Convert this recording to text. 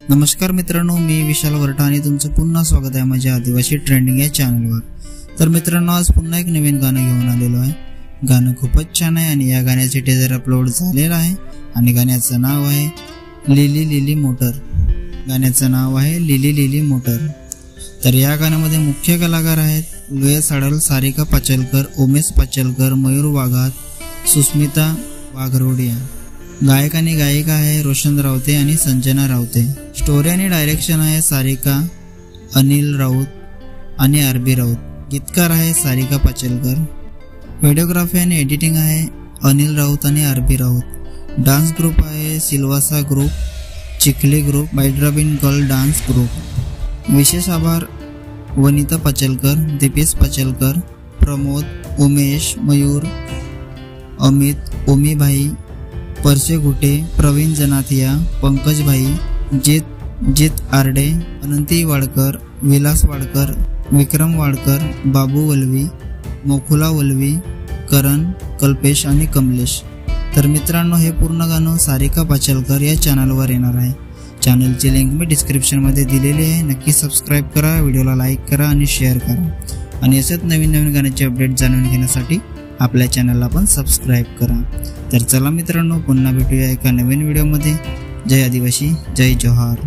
नमस्कार मित्रांनो, मी विशाल वरठा आणि तुमचं पुन्हा स्वागत आहे माझ्या आदिवासी ट्रेंडिंग या चॅनलवर। तर मित्रांनो, आज पुन्हा एक नवीन गाणं घेऊन आलेलो आहे। गाणं खूपच छान आहे आणि या गाण्याचे टीजर अपलोड झालेलं आहे आणि गाण्याचं नाव आहे लिली लिली मोटर। गाण्याचं नाव आहे लिली लिली मोटर। तर या गाण्यामध्ये मुख्य कलाकार आहेत लुएस आडल, सारिका पाचलकर, उमेश पाचलकर, मयूर वाघात, सुस्मिता वाघरोडिया। गायक आणि गायिका आहे रोशन रावते आणि संजना रावते। स्टोरी आणि डायरेक्शन आहे सारिका, अनिल राऊत आणि आरबी राऊत। गीतकार आहे सारिका पाचलकर। व्हिडिओग्राफी आणि एडिटिंग आहे अनिल राऊत आणि आरबी राऊत। डान्स ग्रुप आहे सिल्वासा ग्रुप, चिखली ग्रुप, बायड्राबिन गर्ल डान्स ग्रुप। विशेष आभार वनिता पाचलकर, दीपेश पाचलकर, प्रमोद, उमेश, मयूर, अमित, ओमी भाई, परसे घुटे, प्रवीण जनाथिया, पंकज भाई, जित आरडे, अनंती वाडकर, विलास वाडकर, विक्रम वाडकर, बाबू वलवी, मोखुला वलवी, करण, कल्पेश आणि कमलेश। तर मित्रांनो, हे पूर्ण गाणं सारिका पाचलकर या चॅनलवर येणार आहे। चॅनलची लिंक मी डिस्क्रिप्शन मध्ये दिलेली आहे। नक्की सबस्क्राइब करा, व्हिडिओला लाईक करा आणि शेअर करा आणि असेच नवीन नवीन गाण्याचे अपडेट जाणून घेण्यासाठी आपल्या चॅनलला पण सबस्क्राइब करा। तर चला मित्रांनो, पुन्हा भेटूया एका नवीन व्हिडिओमध्ये। जय आदिवासी, जय जोहार।